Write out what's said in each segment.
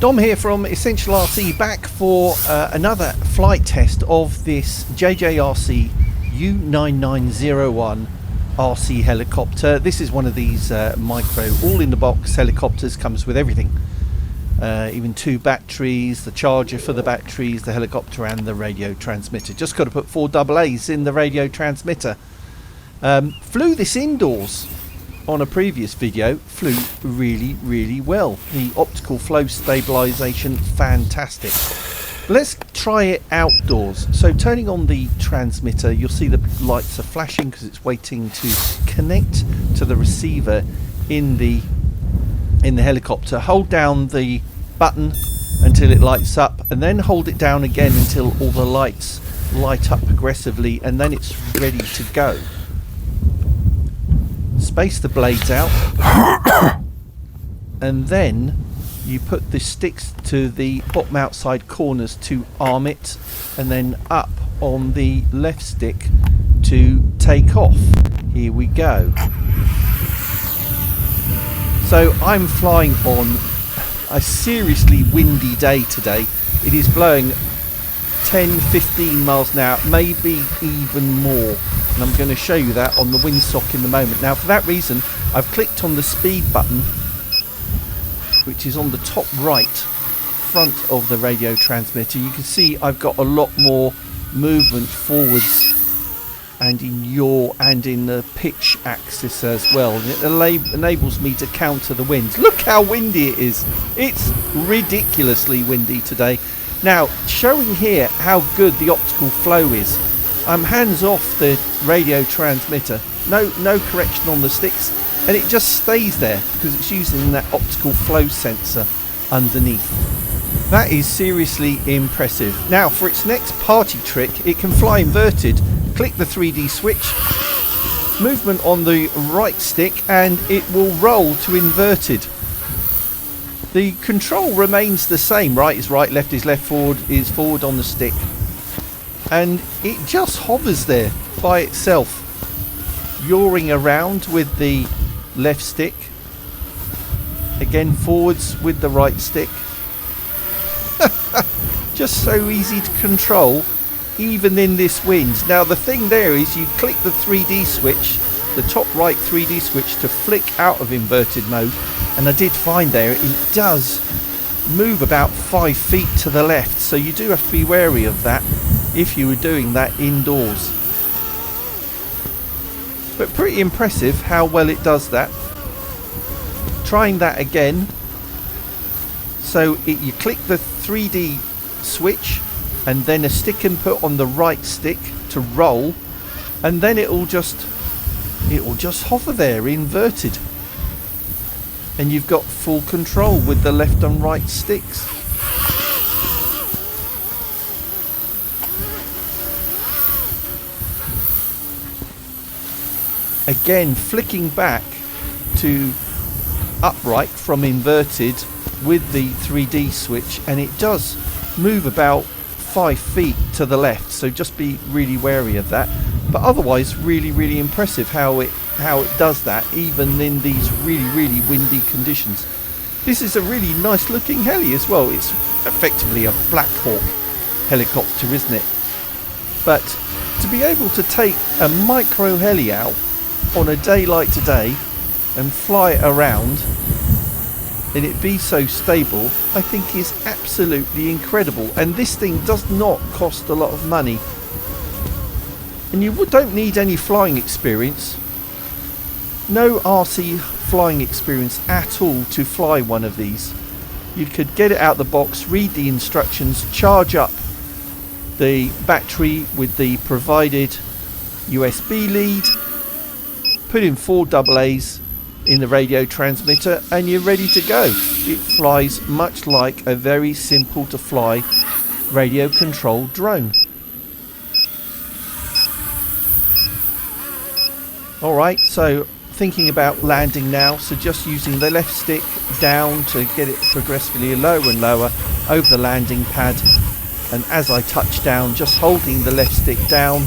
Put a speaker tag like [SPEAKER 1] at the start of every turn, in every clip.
[SPEAKER 1] Dom here from Essential RC, back for another flight test of this JJRC U9901 RC helicopter. This is one of these micro all-in-the-box helicopters, comes with everything. Even 2 batteries, the charger for the batteries, the helicopter and the radio transmitter. Just got to put 4 AA's in the radio transmitter. Flew this indoors on a previous video, flew really well. The optical flow stabilization, fantastic. Let's try it outdoors. So turning on the transmitter, you'll see the lights are flashing because it's waiting to connect to the receiver in the helicopter. Hold down the button until it lights up, and then hold it down again until all the lights light up progressively, and then it's ready to go. Space the blades out, and then you put the sticks to the bottom outside corners to arm it, and then up on the left stick to take off. Here we go. So I'm flying on a seriously windy day today. It is blowing 10-15 miles an hour, maybe even more, and I'm going to show you that on the windsock in the moment. Now for that reason I've clicked on the speed button, which is on the top right front of the radio transmitter. You can see I've got a lot more movement forwards and in the pitch axis as well, and it enables me to counter the winds. Look how windy it is. It's ridiculously windy today. Now, showing here how good the optical flow is. I'm hands off the radio transmitter, no correction on the sticks, and it just stays there because it's using that optical flow sensor underneath. That is seriously impressive. Now for its next party trick, it can fly inverted. Click the 3D switch, movement on the right stick, and it will roll to inverted. The control remains the same. Right is right, left is left, forward is forward on the stick, and it just hovers there by itself, yawing around with the left stick, again forwards with the right stick. Just so easy to control, even in this wind. Now the thing there is you click the 3D switch, the top right 3D switch, to flick out of inverted mode, and I did find there it does move about 5 feet to the left, so you do have to be wary of that if you were doing that indoors. But pretty impressive how well it does that. Trying that again. So you click the 3D switch and then a stick input on the right stick to roll, and then it will just hover there inverted, and you've got full control with the left and right sticks. Again, flicking back to upright from inverted with the 3D switch, and it does move about 5 feet to the left, so just be really wary of that. But otherwise really impressive how it does that even in these really windy conditions. This is a really nice looking heli as well. It's effectively a Black Hawk helicopter, isn't it? But to be able to take a micro heli out on a day like today and fly it around and it be so stable, I think is absolutely incredible. And this thing does not cost a lot of money, and you don't need any flying experience, no RC flying experience at all to fly one of these. You could get it out the box, read the instructions, charge up the battery with the provided USB lead, put in 4 AA's in the radio transmitter, and you're ready to go. It flies much like a very simple to fly radio controlled drone. Alright, so thinking about landing now, so just using the left stick down to get it progressively lower and lower over the landing pad, and as I touch down, just holding the left stick down,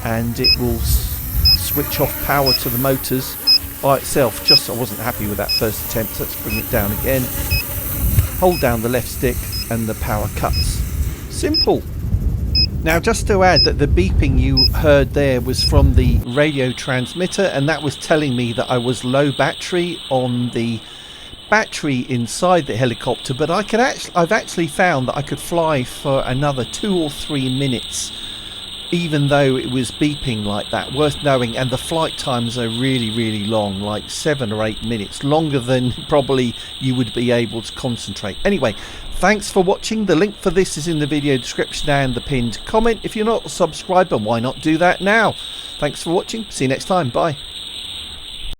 [SPEAKER 1] and it will switch off power to the motors by itself. Just I wasn't happy with that first attempt, so let's bring it down again. hold down the left stick and the power cuts. Simple. Now just to add that the beeping you heard there was from the radio transmitter, and that was telling me that I was low battery on the battery inside the helicopter, but I've actually found that I could fly for another 2 or 3 minutes even though it was beeping like that. Worth knowing. And the flight times are really long, like 7 or 8 minutes, longer than probably you would be able to concentrate. Anyway, thanks for watching. The link for this is in the video description and the pinned comment. If you're not a subscriber, why not do that now? Thanks for watching. See you next time. Bye.